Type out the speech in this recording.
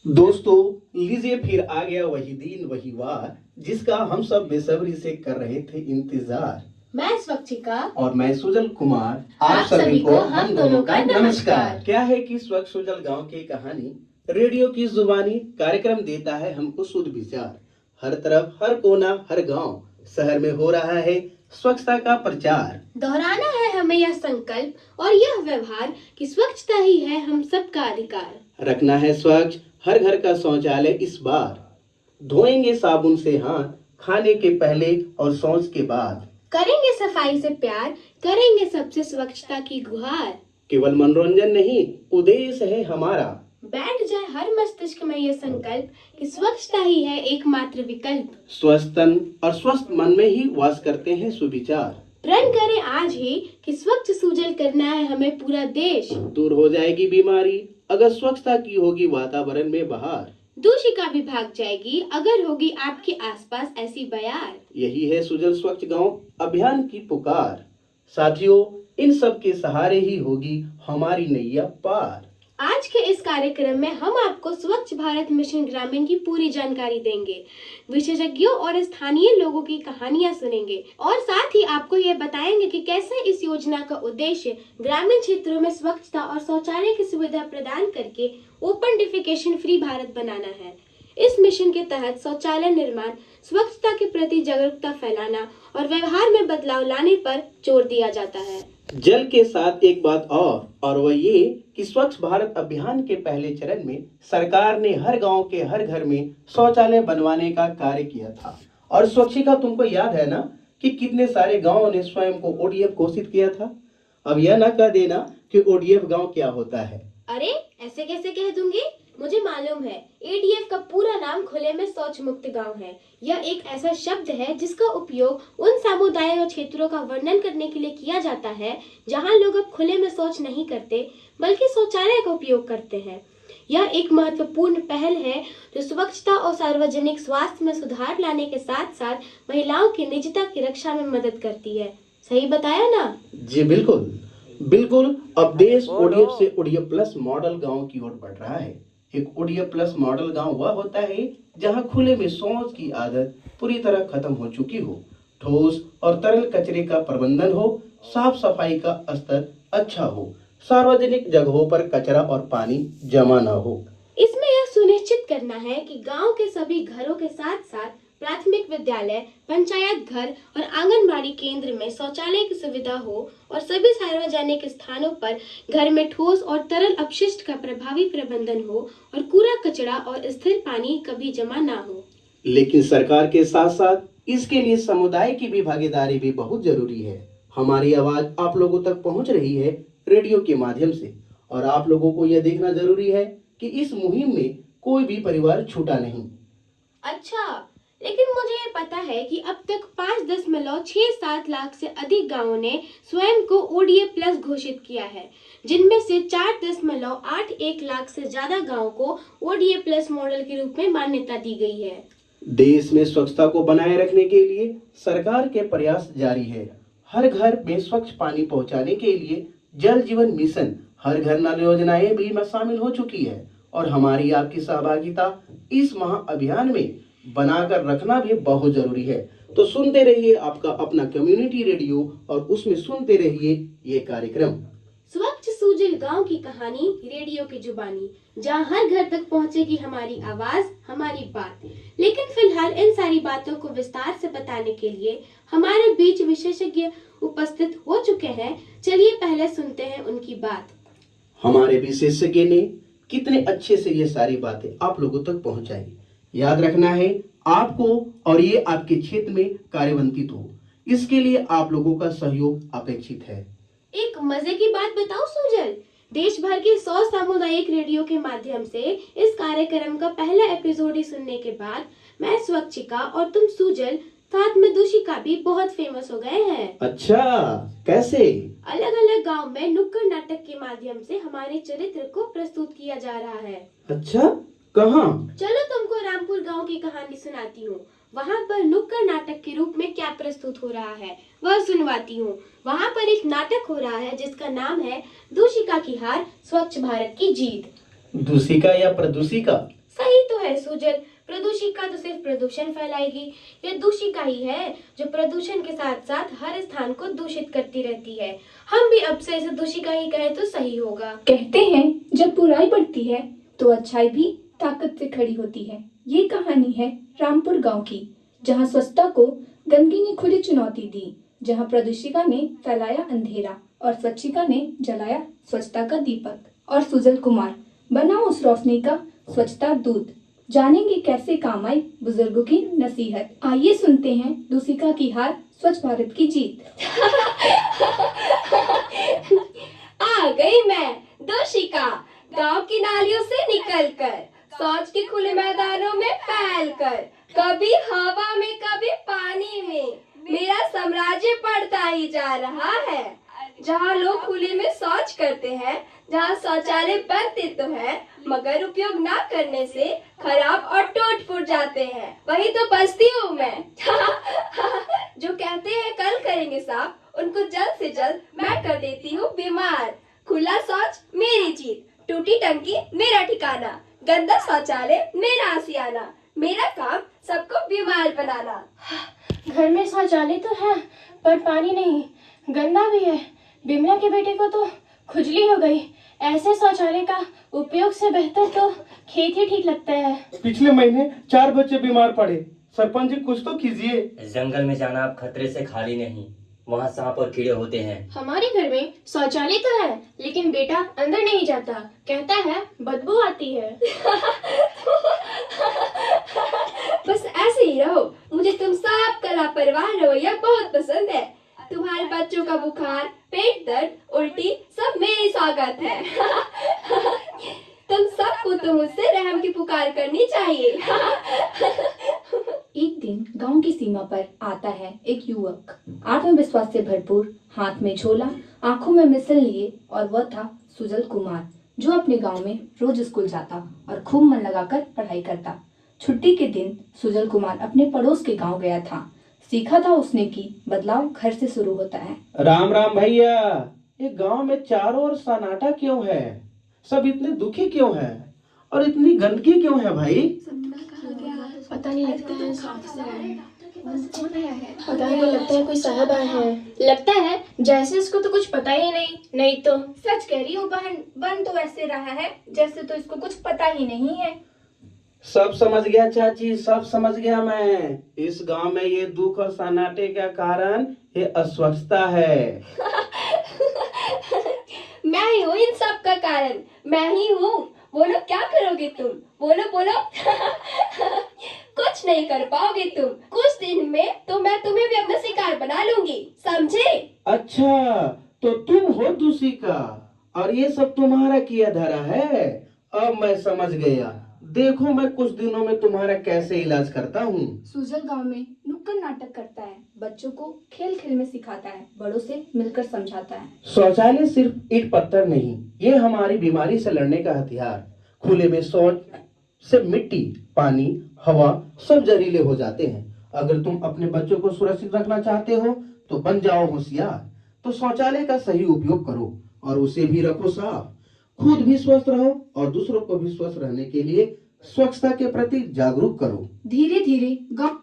दोस्तों, लीजिए फिर आ गया वही दिन वही वार जिसका हम सब बेसब्री से कर रहे थे इंतजार। मैं स्वच्छिका और मैं सुजल कुमार। आप सभी को हम दोनों का नमस्कार। क्या है कि स्वच्छ सुजल गांव की कहानी रेडियो की जुबानी कार्यक्रम देता है हमको शुद्ध विचार। हर तरफ, हर कोना, हर गांव, शहर में हो रहा है स्वच्छता का प्रचार। दोहराना है हमें यह संकल्प और यह व्यवहार कि स्वच्छता ही है हम सबका अधिकार। रखना है स्वच्छ हर घर का शौचालय इस बार। धोएंगे साबुन से हाथ खाने के पहले और शौच के बाद। करेंगे सफाई से प्यार, करेंगे सबसे स्वच्छता की गुहार। केवल मनोरंजन नहीं, उद्देश्य है हमारा। बैठ जाए हर मस्तिष्क में यह संकल्प कि स्वच्छता ही है एकमात्र विकल्प। स्वस्थ तन और स्वस्थ मन में ही वास करते हैं सुविचार। प्रण करें आज ही कि स्वच्छ सुजल करना है हमें पूरा देश। दूर हो जाएगी बीमारी अगर स्वच्छता की होगी वातावरण में बहार। दूषिका भी भाग जाएगी अगर होगी आपके आसपास ऐसी बयार। यही है सुजल स्वच्छ गांव अभियान की पुकार। साथियों, इन सब के सहारे ही होगी हमारी नैया पार। आज के इस कार्यक्रम में हम आपको स्वच्छ भारत मिशन ग्रामीण की पूरी जानकारी देंगे, विशेषज्ञों और स्थानीय लोगों की कहानियां सुनेंगे और साथ ही आपको ये बताएंगे कि कैसे इस योजना का उद्देश्य ग्रामीण क्षेत्रों में स्वच्छता और शौचालय की सुविधा प्रदान करके ओपन डिफिकेशन फ्री भारत बनाना है। इस मिशन के तहत शौचालय निर्माण, स्वच्छता के प्रति जागरूकता फैलाना और व्यवहार में बदलाव लाने पर जोर दिया जाता है। जल के साथ एक बात और वह ये कि स्वच्छ भारत अभियान के पहले चरण में सरकार ने हर गांव के हर घर में शौचालय बनवाने का कार्य किया था। और स्वच्छिका, तुमको याद है ना कि कितने सारे गांवों ने स्वयं को ओडीएफ घोषित किया था। अब यह न कह देना कि ओडीएफ गांव क्या होता है। अरे ऐसे कैसे कह दूंगी, मुझे मालूम है। एडीएफ का पूरा नाम खुले में शौच मुक्त गांव है। यह एक ऐसा शब्द है जिसका उपयोग उन समुदायों और क्षेत्रों का वर्णन करने के लिए किया जाता है जहां लोग अब खुले में शौच नहीं करते बल्कि शौचालय का उपयोग करते हैं। यह एक महत्वपूर्ण पहल है जो स्वच्छता और सार्वजनिक स्वास्थ्य में सुधार लाने के साथ साथ महिलाओं की निजता की रक्षा में मदद करती है। सही बताया ना? जी बिल्कुल बिल्कुल। अब देश ओडीएफ से ओडीएफ प्लस मॉडल गांव की ओर बढ़ रहा है। एक ओडीएफ प्लस मॉडल गांव वह होता है जहां खुले में शौच की आदत पूरी तरह खत्म हो चुकी हो, ठोस और तरल कचरे का प्रबंधन हो, साफ सफाई का स्तर अच्छा हो, सार्वजनिक जगहों पर कचरा और पानी जमा न हो। इसमें यह सुनिश्चित करना है कि गांव के सभी घरों के साथ साथ प्राथमिक विद्यालय, पंचायत घर और आंगनबाड़ी केंद्र में शौचालय की सुविधा हो और सभी सार्वजनिक स्थानों पर घर में ठोस और तरल अपशिष्ट का प्रभावी प्रबंधन हो और कूड़ा कचरा और स्थिर पानी कभी जमा ना हो। लेकिन सरकार के साथ साथ इसके लिए समुदाय की भी भागीदारी भी बहुत जरूरी है। हमारी आवाज आप लोगों तक पहुंच रही है रेडियो के माध्यम से, और आप लोगों को यह देखना जरूरी है कि इस मुहिम में कोई भी परिवार छूटा नहीं। अच्छा, लेकिन मुझे ये पता है कि अब तक 5.67 लाख से अधिक गांवों ने स्वयं को ओडीएफ प्लस घोषित किया है, जिनमें से 4.81 लाख से ज्यादा गांवों को ओडीएफ प्लस मॉडल के रूप में मान्यता दी गई है। देश में स्वच्छता को बनाए रखने के लिए सरकार के प्रयास जारी है। हर घर में स्वच्छ पानी पहुंचाने के लिए जल जीवन मिशन, हर घर नल योजनाएं भी शामिल हो चुकी है और हमारी आपकी सहभागिता इस महा अभियान में बनाकर रखना भी बहुत जरूरी है। तो सुनते रहिए आपका अपना कम्युनिटी रेडियो और उसमें सुनते रहिए ये कार्यक्रम स्वच्छ सुजल गांव की कहानी रेडियो की जुबानी, जहां हर घर तक पहुंचेगी हमारी आवाज, हमारी बात। लेकिन फिलहाल इन सारी बातों को विस्तार से बताने के लिए हमारे बीच विशेषज्ञ उपस्थित हो चुके हैं। चलिए पहले सुनते हैं उनकी बात। हमारे विशेषज्ञ ने कितने अच्छे से ये सारी बातें आप लोगों तक पहुंचाई। याद रखना है आपको, और ये आपके क्षेत्र में कार्यवंतित हो, इसके लिए आप लोगों का सहयोग अपेक्षित है। एक मजे की बात बताओ सुजल, देश भर के 100 सामुदायिक रेडियो के माध्यम से इस कार्यक्रम का पहला एपिसोड ही सुनने के बाद मैं स्वच्छिका और तुम सुजल, साथ में दूषिका भी बहुत फेमस हो गए हैं। अच्छा, कैसे? अलग अलग गांव में नुक्कड़ नाटक के माध्यम से हमारे चरित्र को प्रस्तुत किया जा रहा है। अच्छा, कहाँ? चलो तुमको रामपुर गांव की कहानी सुनाती हूँ। वहाँ पर नुक्कड़ नाटक के रूप में क्या प्रस्तुत हो रहा है वह सुनवाती हूँ। वहाँ पर एक नाटक हो रहा है जिसका नाम है दूषिका की हार, स्वच्छ भारत की जीत। दूषिका या प्रदूषिका, सही तो है सुजल, प्रदूषिका तो सिर्फ प्रदूषण फैलाएगी। यह दूषिका ही है जो प्रदूषण के साथ साथ हर स्थान को दूषित करती रहती है। हम भी अब से इसे दूषिका ही कहें तो सही होगा। कहते हैं जब बुराई बढ़ती है तो अच्छाई भी ताकत से खड़ी होती है। ये कहानी है रामपुर गांव की, जहां स्वच्छता को गंदगी ने खुली चुनौती दी, जहां प्रदूषिका ने फैलाया अंधेरा और स्वच्छिका ने जलाया स्वच्छता का दीपक, और सुजल कुमार बना उस रोशनी का स्वच्छता दूत। जानेंगे कैसे काम आई बुजुर्गों की नसीहत। आइए सुनते हैं दूषिका की हार, स्वच्छ भारत की जीत। आ गई मैं दूषिका, गांव की नालियों से निकलकर, शौच के खुले मैदानों में फैलकर, कभी हवा में कभी पानी में मेरा साम्राज्य बढ़ता ही जा रहा है। जहाँ लोग खुले में शौच करते हैं, जहाँ शौचालय बनते तो है मगर उपयोग ना करने से खराब और टूट फूट जाते हैं, वही तो बचती हूँ मैं। जो कहते हैं कल करेंगे साफ, उनको जल्द से जल्द मैं कर देती हूँ बीमार। खुला शौच मेरी जीत, टूटी टंकी मेरा ठिकाना, गंदा शौचालय मेरा आशियाना, मेरा काम सबको बीमार बनाना। घर में शौचालय तो है पर पानी नहीं, गंदा भी है। बिमला के बेटे को तो खुजली हो गई। ऐसे शौचालय का उपयोग से बेहतर तो खेत ही ठीक लगता है। पिछले महीने 4 बच्चे बीमार पड़े। सरपंच जी कुछ तो कीजिए। जंगल में जाना अब खतरे से खाली नहीं, वहाँ सांप और कीड़े होते हैं। हमारे घर में शौचालय तो है लेकिन बेटा अंदर नहीं जाता, कहता है बदबू आती है। बस ऐसे ही रहो, मुझे तुम सबका लापरवाह रवैया बहुत पसंद है। तुम्हारे बच्चों का बुखार, पेट दर्द, उल्टी सब मेरी स्वागत है। तुम सबको तो मुझसे रहम की पुकार करनी चाहिए। एक दिन गांव की सीमा पर आता है एक युवक, आत्मविश्वास से भरपूर, हाथ में झोला, आंखों में मिसल लिए, और वह था सुजल कुमार, जो अपने गांव में रोज स्कूल जाता और खूब मन लगाकर पढ़ाई करता। छुट्टी के दिन सुजल कुमार अपने पड़ोस के गांव गया था। सीखा था उसने कि बदलाव घर से शुरू होता है। राम राम भैया, ये गांव में चारों ओर सन्नाटा क्यों है? सब इतने दुखी क्यों है और इतनी गंदगी क्यों है भाई? पता नहीं, लगता है पता नहीं, लगता है कोई साहब आए हैं। लगता है जैसे इसको तो कुछ पता ही नहीं तो। सच कह रही हूँ बहन, बन तो ऐसे रहा है जैसे तो इसको कुछ पता ही नहीं है। सब समझ गया चाची, सब समझ गया मैं। इस गांव में ये दुख और सन्नाटे का कारण ये अस्वच्छता है। मैं ही हूँ इन सब का कारण, मैं ही हूँ। बोलो क्या करोगे तुम, बोलो बोलो। कुछ नहीं कर पाओगे तुम, कुछ दिन में तो मैं तुम्हें भी अपना शिकार बना लूंगी, समझे? अच्छा, तो तुम हो दूषिका और ये सब तुम्हारा किया धरा है। अब मैं समझ गया। देखो मैं कुछ दिनों में तुम्हारा कैसे इलाज करता हूँ। सुजल गांव में नुक्कड़ नाटक करता है, बच्चों को खेल खेल में सिखाता है, बड़ों से मिलकर समझाता है। शौचालय सिर्फ ईंट पत्थर नहीं, ये हमारी बीमारी से लड़ने का हथियार। खुले में शौच से मिट्टी, पानी, हवा सब जहरीले हो जाते हैं। अगर तुम अपने बच्चों को सुरक्षित रखना चाहते हो तो बन जाओ होशियार। तो शौचालय का सही उपयोग करो और उसे भी रखो साफ। खुद भी स्वस्थ रहो और दूसरों को भी स्वस्थ रहने के लिए स्वच्छता के प्रति जागरूक करो। धीरे धीरे गांव